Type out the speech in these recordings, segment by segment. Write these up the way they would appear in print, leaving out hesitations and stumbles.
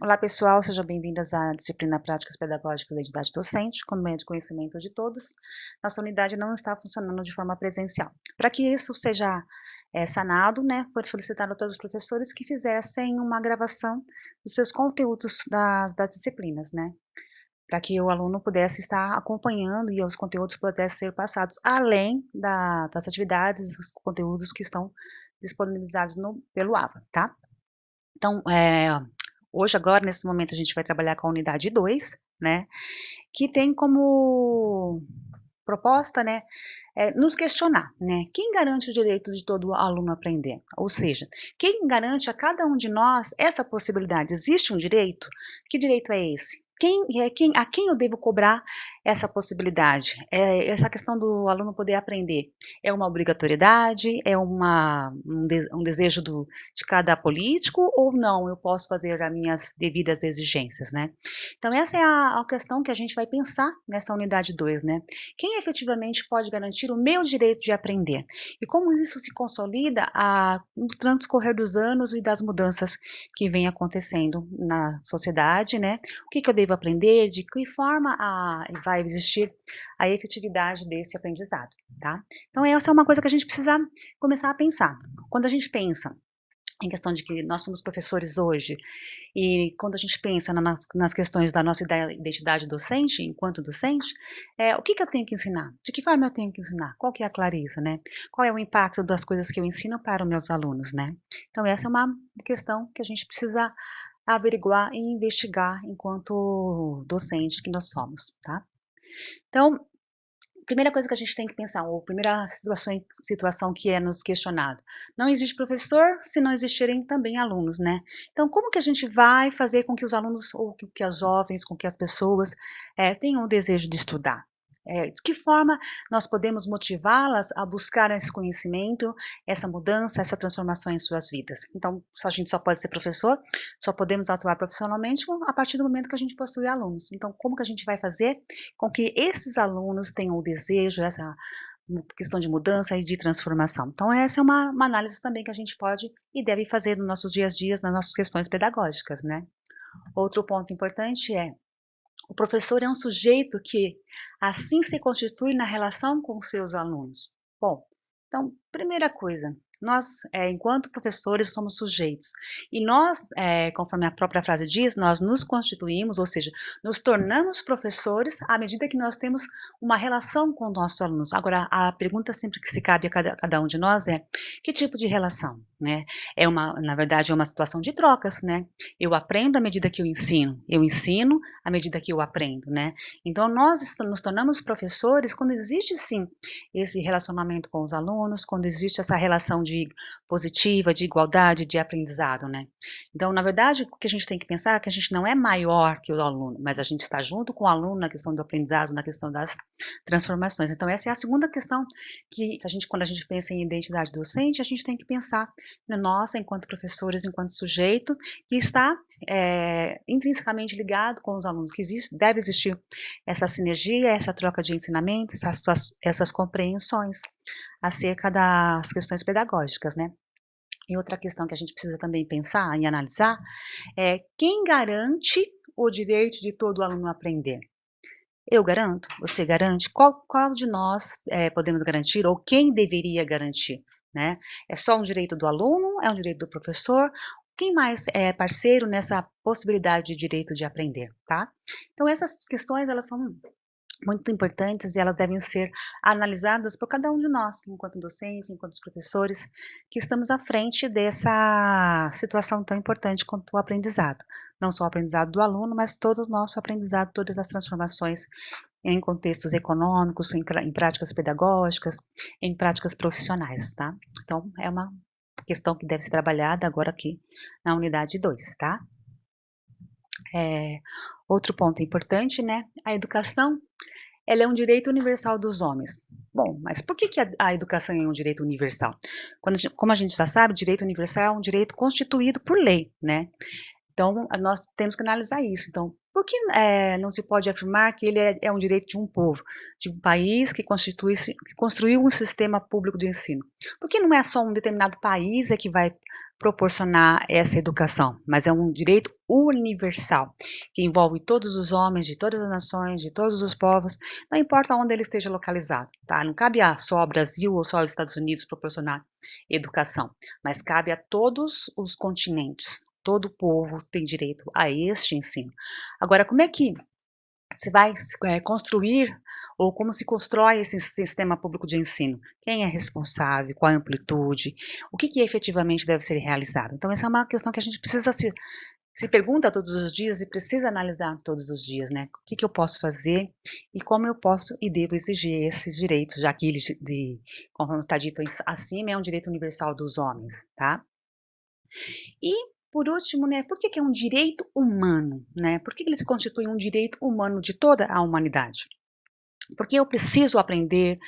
Olá pessoal, sejam bem-vindos à disciplina Práticas Pedagógicas da Identidade Docente, como meio de conhecimento de todos. Nossa unidade não está funcionando de forma presencial. Para que isso seja sanado, foi solicitado a todos os professores que fizessem uma gravação dos seus conteúdos das disciplinas, para que o aluno pudesse estar acompanhando e os conteúdos pudessem ser passados, além das atividades, dos conteúdos que estão disponibilizados pelo AVA, tá? Então, hoje, agora, nesse momento, a gente vai trabalhar com a unidade 2, que tem como proposta, nos questionar, quem garante o direito de todo aluno aprender? Ou seja, quem garante a cada um de nós essa possibilidade? Existe um direito? Que direito é esse? A quem eu devo cobrar essa possibilidade? Essa questão do aluno poder aprender, é uma obrigatoriedade? É um desejo de cada político ou não? Eu posso fazer as minhas devidas exigências, Então essa é a questão que a gente vai pensar nessa unidade 2, Quem efetivamente pode garantir o meu direito de aprender? E como isso se consolida no transcorrer dos anos e das mudanças que vem acontecendo na sociedade, O que eu devo aprender, de que forma vai existir a efetividade desse aprendizado, tá? Então essa é uma coisa que a gente precisa começar a pensar. Quando a gente pensa em questão de que nós somos professores hoje, e quando a gente pensa nas questões da nossa identidade docente, enquanto docente, o que eu tenho que ensinar? De que forma eu tenho que ensinar? Qual que é a clareza, Qual é o impacto das coisas que eu ensino para os meus alunos, Então essa é uma questão que a gente precisa averiguar e investigar enquanto docente que nós somos, tá? Então, primeira coisa que a gente tem que pensar, ou primeira situação que é nos questionado, não existe professor se não existirem também alunos, Então, como que a gente vai fazer com que os alunos, ou que as jovens, com que as pessoas tenham o desejo de estudar? De que forma nós podemos motivá-las a buscar esse conhecimento, essa mudança, essa transformação em suas vidas? Então, a gente só pode ser professor, só podemos atuar profissionalmente a partir do momento que a gente possui alunos. Então, como que a gente vai fazer com que esses alunos tenham o desejo, essa questão de mudança e de transformação? Então essa é uma análise também que a gente pode e deve fazer nos nossos dias a dias, nas nossas questões pedagógicas, Outro ponto importante o professor é um sujeito que assim se constitui na relação com os seus alunos. Bom, então, primeira coisa, nós, enquanto professores, somos sujeitos. E nós, conforme a própria frase diz, nós nos constituímos, ou seja, nos tornamos professores à medida que nós temos uma relação com nossos alunos. Agora, a pergunta sempre que se cabe a cada um de nós é: que tipo de relação? Na verdade, é uma situação de trocas, Eu aprendo à medida que eu ensino à medida que eu aprendo, Então, nós nos tornamos professores quando existe, sim, esse relacionamento com os alunos, quando existe essa relação positiva, de igualdade, de aprendizado, Então, na verdade, o que a gente tem que pensar é que a gente não é maior que o aluno, mas a gente está junto com o aluno na questão do aprendizado, na questão das transformações. Então, essa é a segunda questão que quando a gente pensa em identidade docente, a gente tem que pensar na nossa, enquanto professores, enquanto sujeito, que está intrinsecamente ligado com os alunos, que deve existir essa sinergia, essa troca de ensinamento, essas compreensões acerca das questões pedagógicas, E outra questão que a gente precisa também pensar e analisar é quem garante o direito de todo aluno aprender? Eu garanto? Você garante? Qual de nós podemos garantir, ou quem deveria garantir, É só um direito do aluno? É um direito do professor? Quem mais é parceiro nessa possibilidade de direito de aprender, tá? Então essas questões, elas são muito importantes e elas devem ser analisadas por cada um de nós, enquanto docentes, enquanto professores, que estamos à frente dessa situação tão importante quanto o aprendizado. Não só o aprendizado do aluno, mas todo o nosso aprendizado, todas as transformações em contextos econômicos, em práticas pedagógicas, em práticas profissionais, tá? Então, é uma questão que deve ser trabalhada agora aqui na unidade 2, tá? Outro ponto importante, a educação, ela é um direito universal dos homens. Bom, mas por que a educação é um direito universal? Como a gente já sabe, o direito universal é um direito constituído por lei, Então, nós temos que analisar isso. Então, por que não se pode afirmar que ele é um direito de um povo, de um país que construiu um sistema público de ensino? Porque não é só um determinado país que vai proporcionar essa educação, mas é um direito universal, que envolve todos os homens, de todas as nações, de todos os povos, não importa onde ele esteja localizado, tá? Não cabe só ao Brasil ou só aos Estados Unidos proporcionar educação, mas cabe a todos os continentes. Todo povo tem direito a este ensino. Agora, como é que se vai construir ou como se constrói esse sistema público de ensino? Quem é responsável? Qual a amplitude? O que efetivamente deve ser realizado? Então, essa é uma questão que a gente precisa se pergunta todos os dias e precisa analisar todos os dias, né? O que eu posso fazer e como eu posso e devo exigir esses direitos, já que ele, como está dito acima, é um direito universal dos homens, tá? E, por último, né, por que é um direito humano, né? Por que ele se constitui um direito humano de toda a humanidade? Porque eu preciso aprender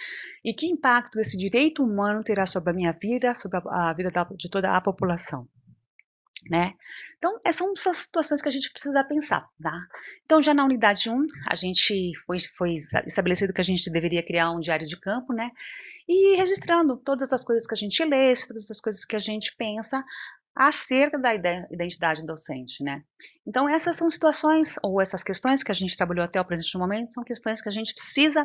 e que impacto esse direito humano terá sobre a minha vida, sobre a vida de toda a população, né? Então, essas são situações que a gente precisa pensar, tá? Então, já na unidade 1, a gente foi estabelecido que a gente deveria criar um diário de campo, né? E ir registrando todas as coisas que a gente lê, todas as coisas que a gente pensa acerca da identidade docente, né. Então essas são situações, ou essas questões que a gente trabalhou até o presente momento, são questões que a gente precisa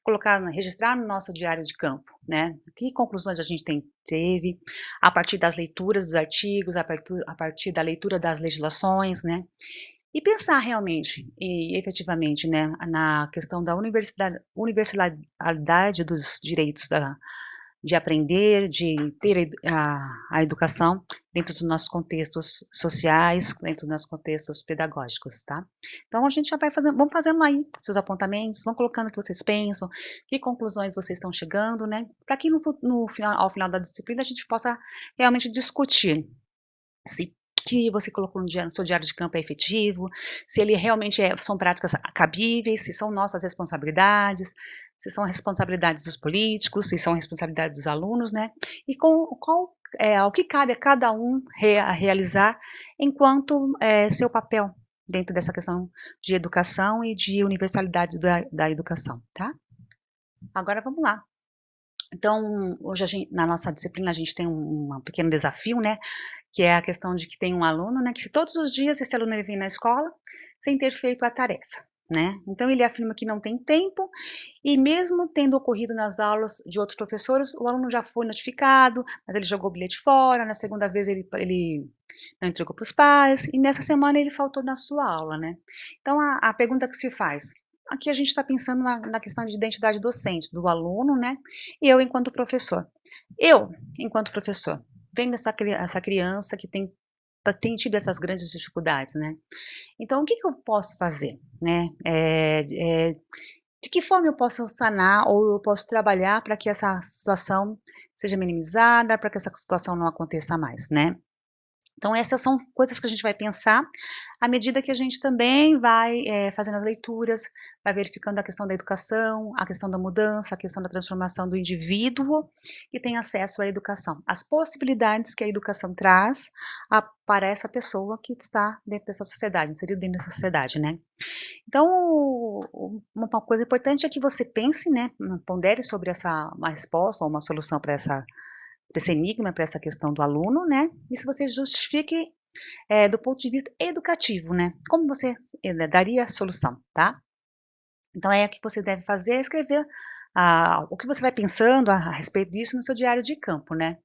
colocar, registrar no nosso diário de campo, né. Que conclusões a gente teve, a partir das leituras dos artigos, a partir da leitura das legislações, né. E pensar realmente e efetivamente, né, na questão da universalidade dos direitos de aprender, de ter a educação dentro dos nossos contextos sociais, dentro dos nossos contextos pedagógicos, tá. Então a gente já vai fazendo, vamos fazendo aí seus apontamentos, vão colocando o que vocês pensam, que conclusões vocês estão chegando, né, para que no final, ao final da disciplina, a gente possa realmente discutir se que você colocou no seu diário de campo é efetivo, se ele realmente são práticas cabíveis, se são nossas responsabilidades, se são responsabilidades dos políticos, se são responsabilidades dos alunos, né, e qual o que cabe a cada um realizar enquanto, seu papel dentro dessa questão de educação e de universalidade da educação, tá. Agora vamos lá. Então, hoje na nossa disciplina a gente tem um pequeno desafio, né, que é a questão de que tem um aluno, né, que se todos os dias esse aluno ele vem na escola sem ter feito a tarefa, né. Então ele afirma que não tem tempo e mesmo tendo ocorrido nas aulas de outros professores, o aluno já foi notificado, mas ele jogou o bilhete fora, na segunda vez ele não entregou para os pais e nessa semana ele faltou na sua aula, né. Então a pergunta que se faz, aqui a gente está pensando na questão de identidade docente do aluno, né, e eu enquanto professor. Eu, enquanto professor, vendo essa criança que tem tido essas grandes dificuldades, né. Então o que eu posso fazer, né, de que forma eu posso sanar ou eu posso trabalhar para que essa situação seja minimizada, para que essa situação não aconteça mais, né. Então essas são coisas que a gente vai pensar, à medida que a gente também vai, fazendo as leituras, vai verificando a questão da educação, a questão da mudança, a questão da transformação do indivíduo que tem acesso à educação. As possibilidades que a educação traz para essa pessoa que está dentro dessa sociedade, inserido dentro dessa sociedade, né. Então uma coisa importante é que você pense, né, pondere sobre uma resposta ou uma solução para esse enigma, para essa questão do aluno, né, e se você justifique, do ponto de vista educativo, né, como você, daria a solução, tá. Então o que você deve fazer é escrever, o que você vai pensando a respeito disso no seu diário de campo, né.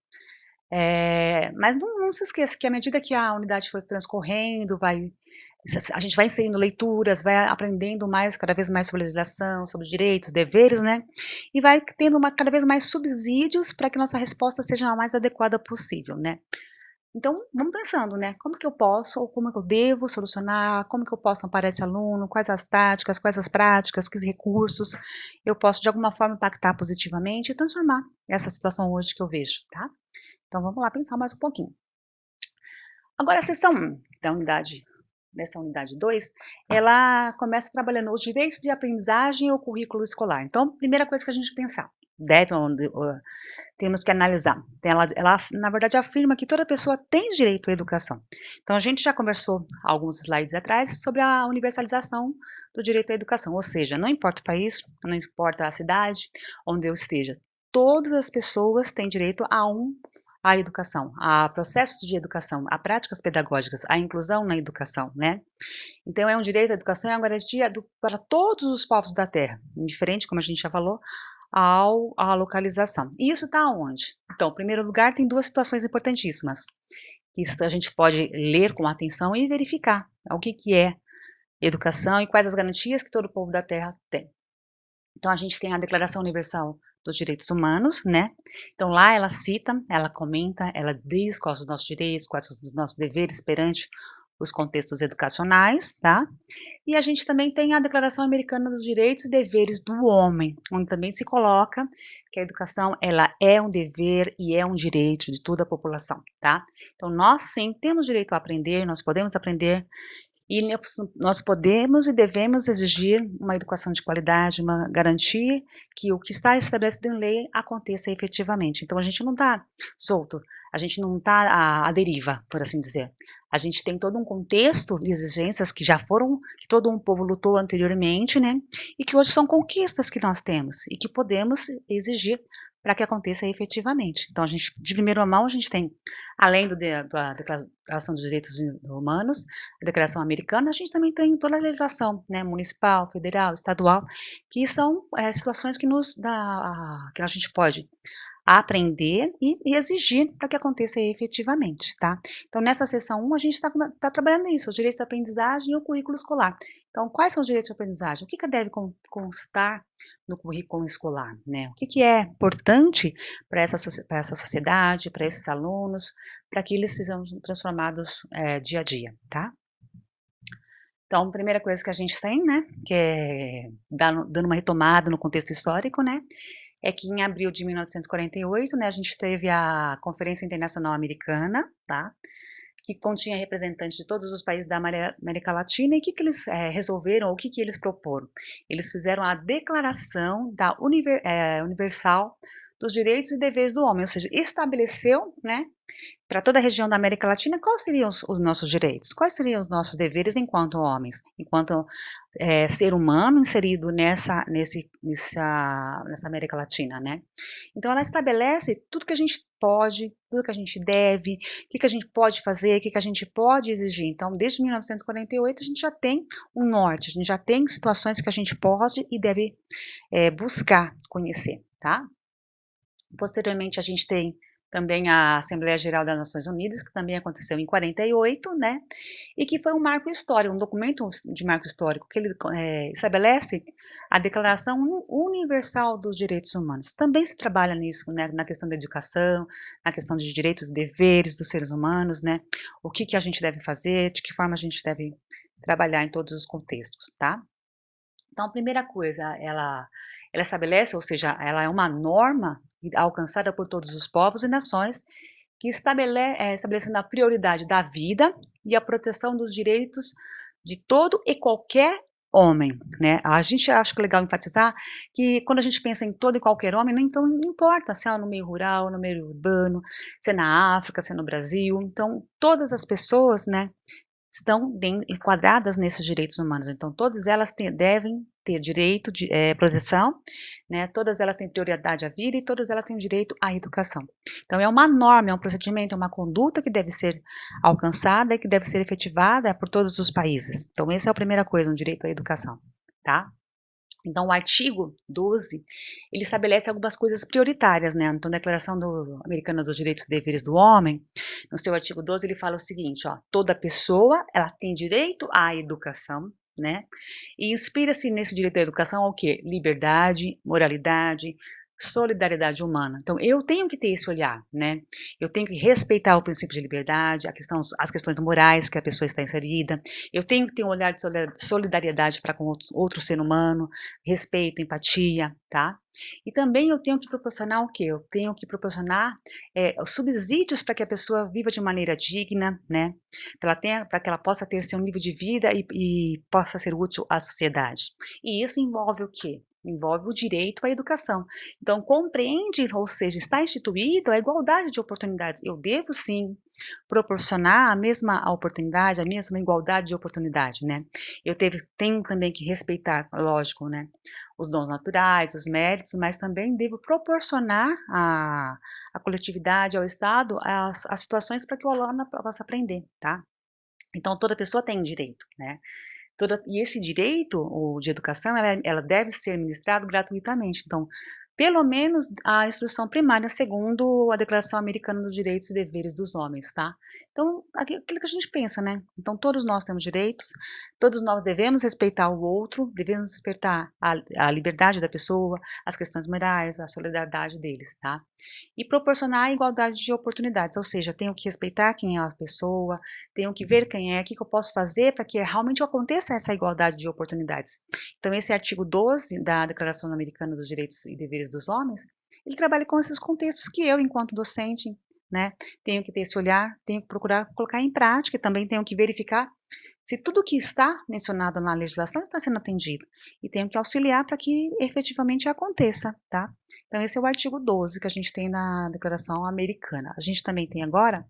Mas não se esqueça que à medida que a unidade for transcorrendo, a gente vai inserindo leituras, vai aprendendo cada vez mais sobre legislação, sobre direitos, deveres, né, e vai tendo cada vez mais subsídios para que nossa resposta seja a mais adequada possível, né. Então, vamos pensando, né, como que eu posso ou como que eu devo solucionar, como que eu posso amparar esse aluno, quais as táticas, quais as práticas, que recursos eu posso de alguma forma impactar positivamente e transformar essa situação hoje que eu vejo, tá. Então vamos lá pensar mais um pouquinho. Agora a seção 1 dessa unidade 2, ela começa trabalhando os direitos de aprendizagem e o currículo escolar. Então, primeira coisa que a gente pensar, deve ou temos que analisar. Ela, na verdade, afirma que toda pessoa tem direito à educação. Então, a gente já conversou alguns slides atrás sobre a universalização do direito à educação, ou seja, não importa o país, não importa a cidade onde eu esteja, todas as pessoas têm direito à educação, a processos de educação, a práticas pedagógicas, a inclusão na educação, né? Então, é um direito à educação, é uma garantia para todos os povos da Terra, indiferente, como a gente já falou, à localização. E isso está onde? Então, em primeiro lugar, tem duas situações importantíssimas, que a gente pode ler com atenção e verificar o que é educação e quais as garantias que todo o povo da Terra tem. Então, a gente tem a Declaração Universal dos Direitos Humanos, né? Então, lá ela cita, ela comenta, ela diz quais os nossos direitos, quais os nossos deveres perante os contextos educacionais, tá? E a gente também tem a Declaração Americana dos Direitos e Deveres do Homem, onde também se coloca que a educação, ela é um dever e é um direito de toda a população, tá? Então, nós sim temos direito a aprender, nós podemos aprender, e nós podemos e devemos exigir uma educação de qualidade, uma garantia que o que está estabelecido em lei aconteça efetivamente. Então, a gente não está solto, a gente não está à deriva, por assim dizer. A gente tem todo um contexto de exigências que já foram, que todo um povo lutou anteriormente, né? E que hoje são conquistas que nós temos e que podemos exigir para que aconteça efetivamente. Então, a gente, de primeira mão, a gente tem, além da Declaração dos Direitos Humanos, a Declaração Americana, a gente também tem toda a legislação, né, municipal, federal, estadual, que são situações que que a gente pode aprender e exigir para que aconteça efetivamente, tá? Então, nessa seção 1, a gente está trabalhando isso, os direitos da aprendizagem e o currículo escolar. Então, quais são os direitos de aprendizagem? O que deve constar no currículo escolar, né? O que é importante para essa sociedade, para esses alunos, para que eles sejam transformados dia a dia, tá? Então, a primeira coisa que a gente tem, né, que é dando uma retomada no contexto histórico, né, é que em abril de 1948, né, a gente teve a Conferência Internacional Americana, tá, que continha representantes de todos os países da América Latina, e que eles resolveram, ou o que eles proporam? Eles fizeram a Declaração da Universal dos Direitos e Deveres do Homem, ou seja, estabeleceu, né, para toda a região da América Latina, quais seriam os nossos direitos? Quais seriam os nossos deveres enquanto homens, enquanto ser humano inserido nessa América Latina, né? Então, ela estabelece tudo que a gente pode, tudo que a gente deve, o que a gente pode fazer, o que a gente pode exigir. Então, desde 1948, a gente já tem um norte, a gente já tem situações que a gente pode e deve buscar conhecer, tá? Posteriormente, a gente tem também a Assembleia Geral das Nações Unidas, que também aconteceu em 48, né, e que foi um marco histórico, um documento de marco histórico, que ele estabelece a Declaração Universal dos Direitos Humanos. Também se trabalha nisso, né, na questão da educação, na questão de direitos e deveres dos seres humanos, né, o que a gente deve fazer, de que forma a gente deve trabalhar em todos os contextos, tá? Então, a primeira coisa, ela estabelece, ou seja, ela é uma norma alcançada por todos os povos e nações, que estabelecendo a prioridade da vida e a proteção dos direitos de todo e qualquer homem, né? A gente acha que é legal enfatizar que quando a gente pensa em todo e qualquer homem, então não importa se é no meio rural, no meio urbano, se é na África, se é no Brasil, então todas as pessoas, né, estão enquadradas nesses direitos humanos. Então, todas elas devem ter direito de proteção, né? Todas elas têm prioridade à vida e todas elas têm direito à educação. Então, é uma norma, é um procedimento, é uma conduta que deve ser alcançada e que deve ser efetivada por todos os países. Então, essa é a primeira coisa, um direito à educação, tá? Então, o artigo 12, ele estabelece algumas coisas prioritárias, né? Então, a Declaração Americana dos Direitos e Deveres do Homem, no seu artigo 12, ele fala o seguinte, ó, toda pessoa, ela tem direito à educação, né? E inspira-se nesse direito à educação ao quê? Liberdade, moralidade, solidariedade humana. Então, eu tenho que ter esse olhar, né? Eu tenho que respeitar o princípio de liberdade, as questões morais que a pessoa está inserida. Eu tenho que ter um olhar de solidariedade para com outro ser humano, respeito, empatia, tá? E também eu tenho que proporcionar o quê? Eu tenho que proporcionar subsídios para que a pessoa viva de maneira digna, né? Para que ela possa ter seu nível de vida e possa ser útil à sociedade. E isso envolve o quê? envolve o direito à educação. Então compreende, ou seja, está instituído a igualdade de oportunidades. Eu devo sim proporcionar a mesma oportunidade, a mesma igualdade de oportunidade, né. Tenho também que respeitar, lógico, né, os dons naturais, os méritos, mas também devo proporcionar à coletividade, ao Estado, as situações para que o aluno possa aprender, tá. Então toda pessoa tem direito, né. E esse direito, o de educação, ela deve ser ministrado gratuitamente. Então, pelo menos a instrução primária, segundo a Declaração Americana dos Direitos e Deveres dos Homens, tá. Então, aquilo que a gente pensa, né. Então todos nós temos direitos, todos nós devemos respeitar o outro, devemos respeitar a liberdade da pessoa, as questões morais, a solidariedade deles, tá. E proporcionar a igualdade de oportunidades, ou seja, tenho que respeitar quem é a pessoa, tenho que ver quem é, o que que eu posso fazer para que realmente aconteça essa igualdade de oportunidades. Então esse artigo 12 da Declaração Americana dos Direitos e Deveres dos Homens, ele trabalha com esses contextos que eu, enquanto docente, né, tenho que ter esse olhar, tenho que procurar colocar em prática e também tenho que verificar se tudo que está mencionado na legislação está sendo atendido, e tenho que auxiliar para que efetivamente aconteça, tá. Então esse é o artigo 12 que a gente tem na Declaração Americana. A gente também tem agora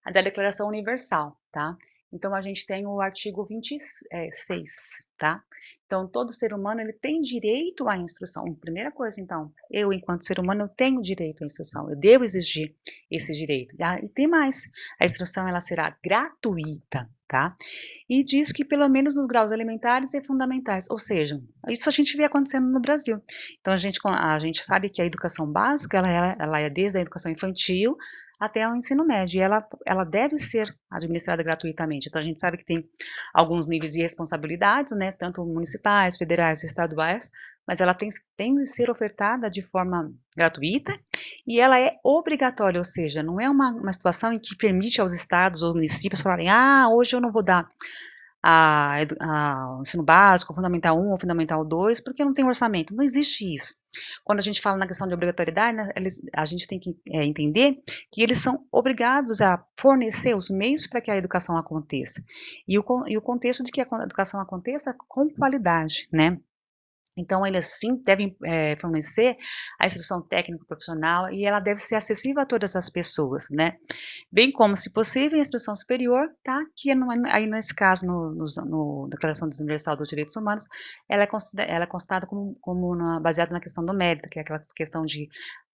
a da Declaração Universal, tá. Então a gente tem o artigo 26, tá. Então todo ser humano ele tem direito à instrução. Primeira coisa então, eu enquanto ser humano eu tenho direito à instrução, eu devo exigir esse direito. E tem mais, a instrução ela será gratuita, tá. E diz que pelo menos nos graus elementares e fundamentais, ou seja, isso a gente vê acontecendo no Brasil. Então a gente sabe que a educação básica ela é desde a educação infantil até o ensino médio, e ela deve ser administrada gratuitamente. Então a gente sabe que tem alguns níveis de responsabilidades, né, tanto municipais, federais e estaduais, mas ela tem de ser ofertada de forma gratuita e ela é obrigatória, ou seja, não é uma situação em que permite aos estados ou municípios falarem: "Ah, hoje eu não vou dar o ensino básico, o fundamental 1 ou fundamental 2, porque não tem orçamento", não existe isso. Quando a gente fala na questão de obrigatoriedade, né, a gente tem que, entender que eles são obrigados a fornecer os meios para que a educação aconteça, e o contexto de que a educação aconteça com qualidade, né. Então eles sim devem, fornecer a instrução técnico profissional e ela deve ser acessível a todas as pessoas, né. Bem como, se possível, a instrução superior, tá, que não é aí nesse caso no Declaração Universal dos Direitos Humanos, ela é considerada como baseada na questão do mérito, que é aquela questão de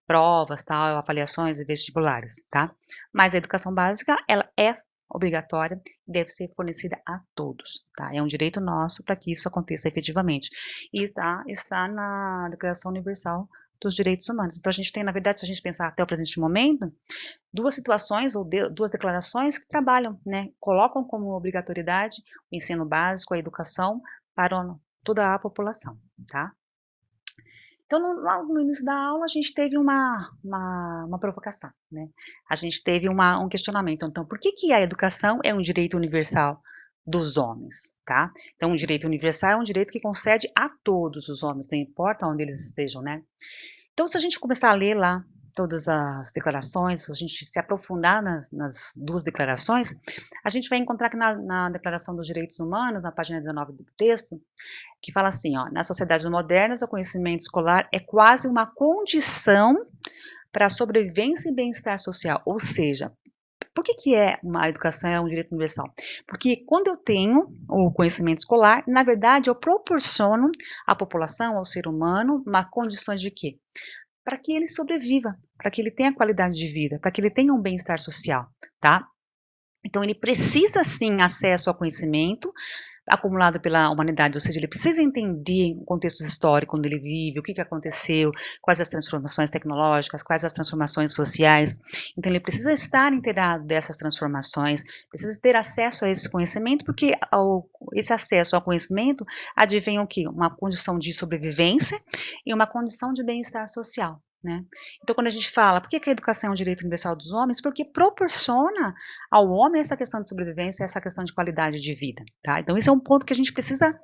provas, tal, avaliações e vestibulares, tá. Mas a educação básica, ela é obrigatória e deve ser fornecida a todos, tá. É um direito nosso para que isso aconteça efetivamente. E está na Declaração Universal dos Direitos Humanos. Então a gente tem, na verdade, se a gente pensar até o presente momento, 2 situações ou 2 declarações que trabalham, né, colocam como obrigatoriedade o ensino básico, a educação para toda a população, tá. Então logo no início da aula a gente teve uma provocação, né, a gente teve um questionamento, então por que que a educação é um direito universal dos homens, tá. Então um direito universal é um direito que concede a todos os homens, não importa onde eles estejam, né. Então, se a gente começar a ler lá todas as declarações, se a gente se aprofundar nas 2 declarações, a gente vai encontrar que na Declaração dos Direitos Humanos, na página 19 do texto, que fala assim, ó: "Nas sociedades modernas, o conhecimento escolar é quase uma condição para a sobrevivência e bem-estar social", ou seja, por que que uma educação é um direito universal? Porque quando eu tenho o conhecimento escolar, na verdade eu proporciono à população, ao ser humano, uma condições de quê? Para que ele sobreviva, para que ele tenha qualidade de vida, para que ele tenha um bem-estar social, tá. Então ele precisa sim acesso ao conhecimento acumulado pela humanidade, ou seja, ele precisa entender o contexto histórico onde ele vive, o que que aconteceu, quais as transformações tecnológicas, quais as transformações sociais. Então ele precisa estar inteirado dessas transformações, precisa ter acesso a esse conhecimento, porque esse acesso ao conhecimento advém o quê? Uma condição de sobrevivência e uma condição de bem-estar social, né. Então quando a gente fala: "Por que que a educação é um direito universal dos homens?", porque proporciona ao homem essa questão de sobrevivência, essa questão de qualidade de vida, tá. Então esse é um ponto que a gente precisa,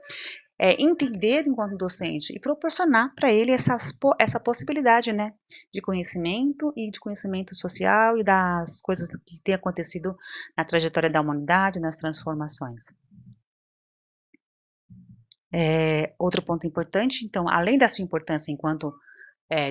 entender enquanto docente e proporcionar para ele essa possibilidade, né, de conhecimento social e das coisas que têm acontecido na trajetória da humanidade, nas transformações. Outro ponto importante, então, além da sua importância enquanto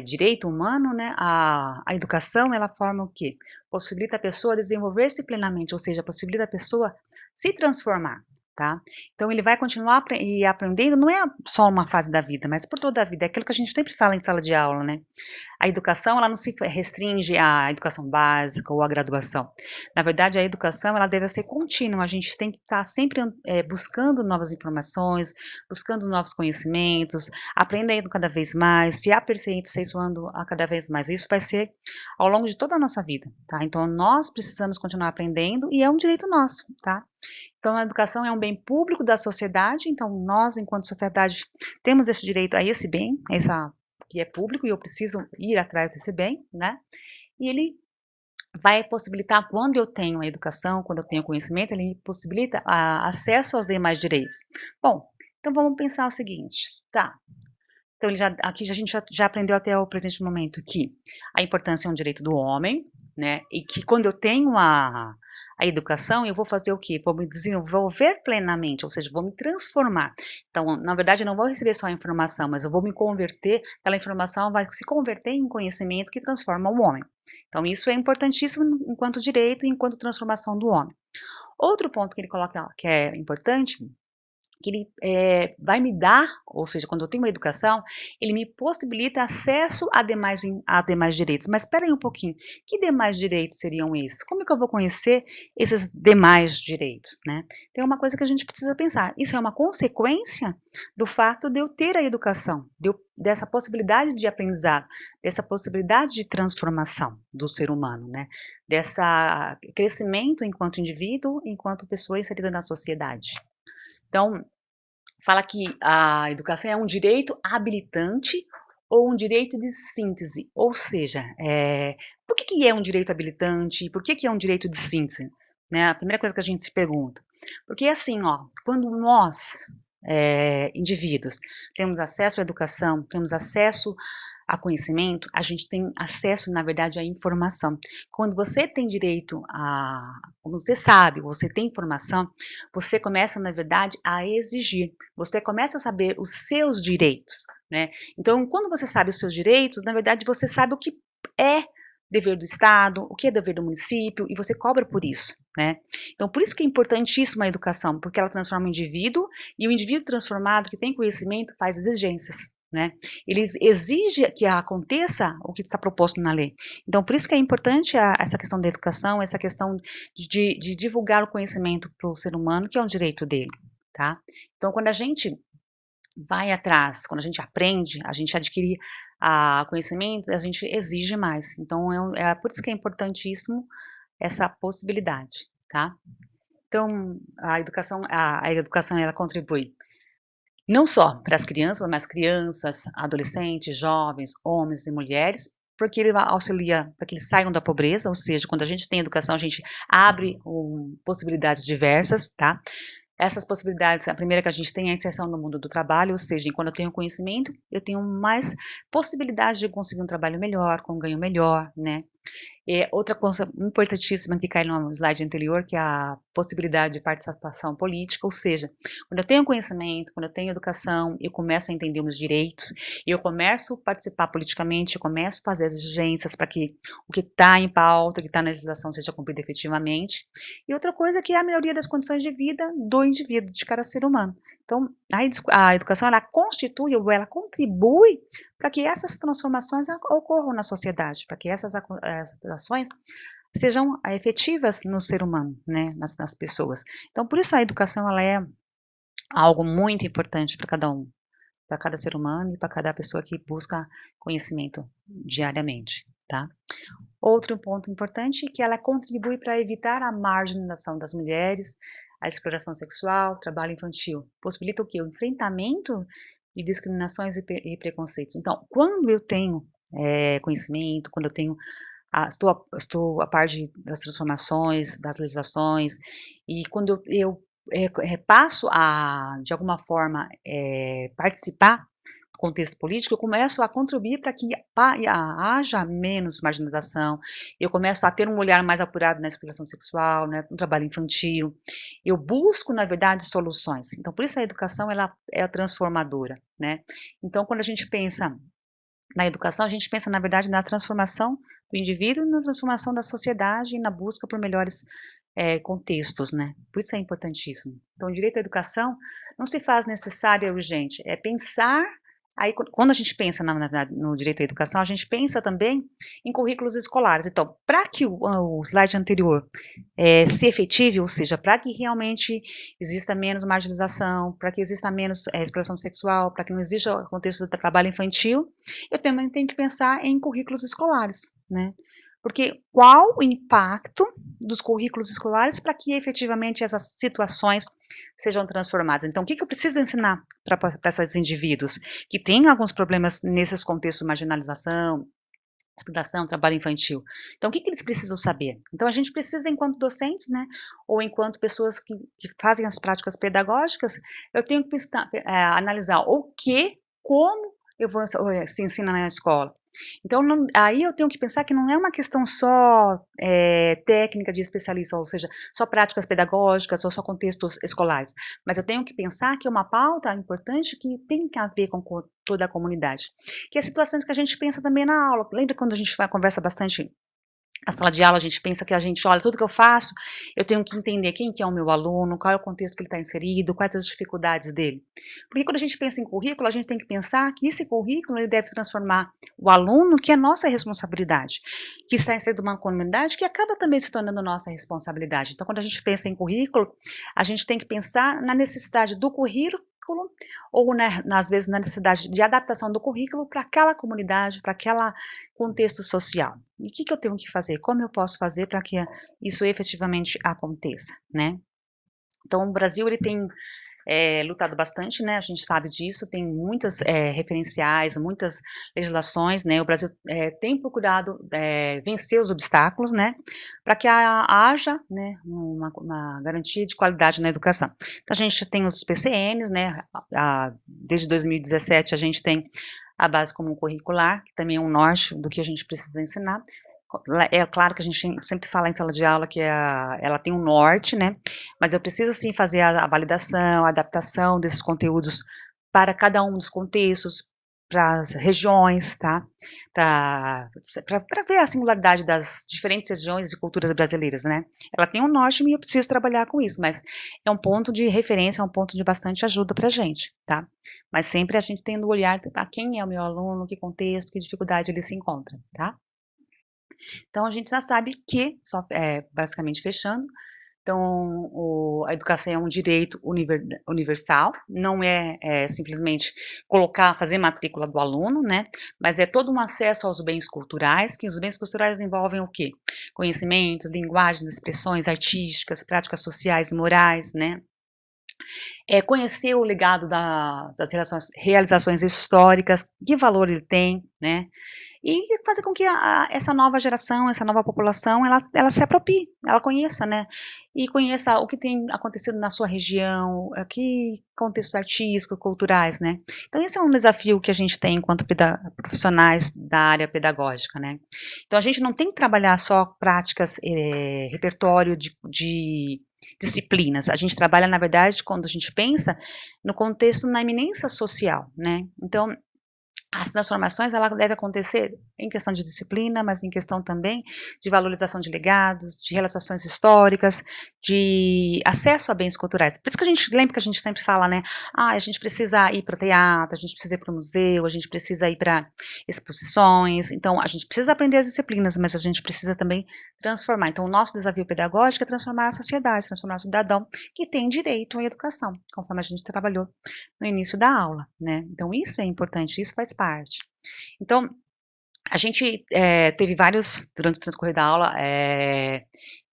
direito humano, né, a educação ela forma o quê? Possibilita a pessoa desenvolver-se plenamente, ou seja, possibilita a pessoa se transformar, tá? Então ele vai continuar aprendendo, não é só uma fase da vida, mas por toda a vida, é aquilo que a gente sempre fala em sala de aula, né? A educação ela não se restringe à educação básica ou à graduação. Na verdade, a educação ela deve ser contínua, a gente tem que estar sempre buscando novas informações, buscando novos conhecimentos, aprendendo cada vez mais, se aperfeiçoando a cada vez mais. Isso vai ser ao longo de toda a nossa vida, tá? Então nós precisamos continuar aprendendo e é um direito nosso, tá? Então a educação é um bem público da sociedade, então nós, enquanto sociedade, temos esse direito a esse bem, que é público e eu preciso ir atrás desse bem, né? E ele vai possibilitar, quando eu tenho a educação, quando eu tenho conhecimento, ele me possibilita acesso aos demais direitos. Bom, então vamos pensar o seguinte, tá? Então aqui a gente já aprendeu até o presente momento que a importância é um direito do homem, né? E que quando eu tenho a educação, eu vou fazer o quê? Vou me desenvolver plenamente, ou seja, vou me transformar. Então, na verdade, eu não vou receber só a informação, mas eu vou me converter, aquela informação vai se converter em conhecimento que transforma o homem. Então, isso é importantíssimo enquanto direito e enquanto transformação do homem. Outro ponto que ele coloca que é importante que ele vai me dar, ou seja, quando eu tenho uma educação, ele me possibilita acesso a demais direitos. Mas espera aí um pouquinho, que demais direitos seriam esses? Como é que eu vou conhecer esses demais direitos, né? Tem uma coisa que a gente precisa pensar, isso é uma consequência do fato de eu ter a educação, dessa possibilidade de aprendizado, dessa possibilidade de transformação do ser humano, né? Dessa crescimento enquanto indivíduo, enquanto pessoa inserida na sociedade. Então, fala que a educação é um direito habilitante ou um direito de síntese, ou seja, por que é um direito habilitante e por que é um direito de síntese? Né, a primeira coisa que a gente se pergunta. Porque assim, ó, quando nós, indivíduos, temos acesso à educação, temos acesso a conhecimento, a gente tem acesso, na verdade, à informação. Quando você tem direito quando você sabe, você tem informação, você começa, na verdade, a exigir. Você começa a saber os seus direitos, né? Então, quando você sabe os seus direitos, na verdade, você sabe o que é dever do Estado, o que é dever do município, e você cobra por isso, né? Então, por isso que é importantíssima a educação, porque ela transforma o indivíduo, e o indivíduo transformado, que tem conhecimento, faz exigências, né? Ele exige que aconteça o que está proposto na lei. Então, por isso que é importante essa questão da educação, essa questão de divulgar o conhecimento para o ser humano, que é um direito dele, tá? Então, quando a gente vai atrás, quando a gente aprende, a gente adquire conhecimento, a gente exige mais. Então, por isso que é importantíssimo essa possibilidade, tá? Então, a educação ela contribui não só para as crianças, mas crianças, adolescentes, jovens, homens e mulheres, porque ele auxilia para que eles saiam da pobreza, ou seja, quando a gente tem educação, a gente abre possibilidades diversas, tá? Essas possibilidades, a primeira que a gente tem é a inserção no mundo do trabalho, ou seja, quando eu tenho conhecimento, eu tenho mais possibilidade de conseguir um trabalho melhor, com um ganho melhor, né? Outra coisa importantíssima que cai no slide anterior, que é a possibilidade de participação política, ou seja, quando eu tenho conhecimento, quando eu tenho educação, eu começo a entender meus direitos, eu começo a participar politicamente, eu começo a fazer as exigências para que o que está em pauta, o que está na legislação seja cumprido efetivamente. E outra coisa que é a melhoria das condições de vida do indivíduo, de cada ser humano. Então, a educação, ela constitui ou ela contribui para que essas transformações ocorram na sociedade, para que essas ações sejam efetivas no ser humano, né, nas pessoas. Então, por isso a educação ela é algo muito importante para cada um, para cada ser humano e para cada pessoa que busca conhecimento diariamente, tá? Outro ponto importante é que ela contribui para evitar a marginalização das mulheres, a exploração sexual, trabalho infantil. Possibilita o quê? O enfrentamento de discriminações e preconceitos. Então, quando eu tenho conhecimento, quando eu tenho estou a par das transformações, das legislações, e quando eu passo a, de alguma forma, participar contexto político, eu começo a contribuir para que haja menos marginalização, eu começo a ter um olhar mais apurado na exploração sexual, né, no trabalho infantil, eu busco, na verdade, soluções. Então, por isso a educação ela é transformadora, né. Então, quando a gente pensa na educação, a gente pensa, na verdade, na transformação do indivíduo, na transformação da sociedade e na busca por melhores, contextos, né. Por isso é importantíssimo. Então, o direito à educação não se faz necessário e urgente, é pensar aí quando a gente pensa na verdade no direito à educação, a gente pensa também em currículos escolares. Então, para que o slide anterior, se efetive, ou seja, para que realmente exista menos marginalização, para que exista menos, exploração sexual, para que não exista o contexto do trabalho infantil, eu também tenho que pensar em currículos escolares, né. Porque qual o impacto dos currículos escolares para que efetivamente essas situações sejam transformadas? Então, o que que eu preciso ensinar para esses indivíduos que têm alguns problemas nesses contextos de marginalização, exploração, trabalho infantil? Então, o que que eles precisam saber? Então, a gente precisa, enquanto docentes, né, ou enquanto pessoas que fazem as práticas pedagógicas, eu tenho que analisar o que, como eu vou se ensina na escola. Então, aí eu tenho que pensar que não é uma questão só, técnica de especialista, ou seja, só práticas pedagógicas ou só contextos escolares, mas eu tenho que pensar que é uma pauta importante que tem que a ver com toda a comunidade, que é situações que a gente pensa também na aula. Lembra quando a gente conversa bastante na sala de aula, a gente pensa que a gente olha, tudo que eu faço, eu tenho que entender quem que é o meu aluno, qual é o contexto que ele está inserido, quais as dificuldades dele. Porque quando a gente pensa em currículo, a gente tem que pensar que esse currículo ele deve transformar o aluno, que é nossa responsabilidade, que está inserido numa comunidade que acaba também se tornando nossa responsabilidade. Então, quando a gente pensa em currículo, a gente tem que pensar na necessidade do currículo ou, né, às vezes, na necessidade de adaptação do currículo para aquela comunidade, para aquela contexto social. E o que que eu tenho que fazer? Como eu posso fazer para que isso efetivamente aconteça, né? Então, o Brasil ele tem lutado bastante, né, a gente sabe disso, tem muitas, referenciais, muitas legislações, né, o Brasil, tem procurado, vencer os obstáculos, né, para que haja, né, uma garantia de qualidade na educação. Então a gente tem os PCNs, né, desde 2017 a gente tem a base comum curricular, que também é um norte do que a gente precisa ensinar. É claro que a gente sempre fala em sala de aula que ela tem um norte, né, mas eu preciso sim fazer a validação, a adaptação desses conteúdos para cada um dos contextos, para as regiões, tá, para ver a singularidade das diferentes regiões e culturas brasileiras, né. Ela tem um norte e eu preciso trabalhar com isso, mas é um ponto de referência, é um ponto de bastante ajuda pra gente, tá. Mas sempre a gente tendo o olhar a quem é o meu aluno, que contexto, que dificuldade ele se encontra, tá. Então a gente já sabe que, basicamente fechando, então a educação é um direito universal, não é simplesmente fazer matrícula do aluno, né, mas é todo um acesso aos bens culturais, que os bens culturais envolvem o quê? Conhecimento, linguagem, expressões artísticas, práticas sociais e morais, né, conhecer o legado das realizações históricas, que valor ele tem, né, e fazer com que essa nova geração, essa nova população, ela se aproprie, ela conheça, né, e conheça o que tem acontecido na sua região, que contextos artísticos, culturais, né. Então esse é um desafio que a gente tem enquanto profissionais da área pedagógica, né. Então a gente não tem que trabalhar só práticas, repertório de disciplinas, a gente trabalha na verdade quando a gente pensa no contexto na eminência social, né. Então as transformações, ela deve acontecer em questão de disciplina, mas em questão também de valorização de legados, de realizações históricas, de acesso a bens culturais. Por isso que a gente lembra que a gente sempre fala, né, a gente precisa ir para o teatro, a gente precisa ir para o museu, a gente precisa ir para exposições, então a gente precisa aprender as disciplinas, mas a gente precisa também transformar. Então o nosso desafio pedagógico é transformar a sociedade, transformar o cidadão que tem direito à educação, conforme a gente trabalhou no início da aula, né. Então isso é importante, isso faz parte. Então, a gente, teve vários durante o transcorrer da aula,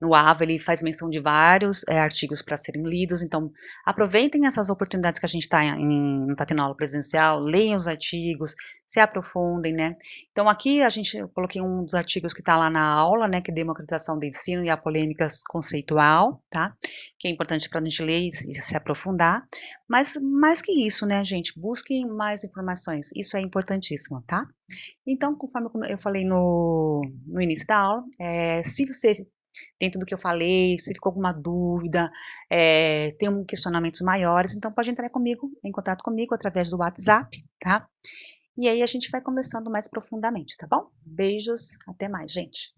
no AVA ele faz menção de vários, artigos para serem lidos, então aproveitem essas oportunidades que a gente está tendo aula presencial, leiam os artigos, se aprofundem, né. Então aqui eu coloquei um dos artigos que está lá na aula, né, que é Democratização do Ensino e a Polêmica Conceitual, tá, que é importante para a gente ler e se aprofundar, mas mais que isso, né, gente, busquem mais informações, isso é importantíssimo, tá. Então, conforme eu falei no início da aula, se você, dentro do que eu falei, se ficou alguma dúvida, tem questionamentos maiores, então pode entrar comigo, em contato comigo através do WhatsApp, tá. E aí a gente vai conversando mais profundamente, tá bom? Beijos, até mais, gente.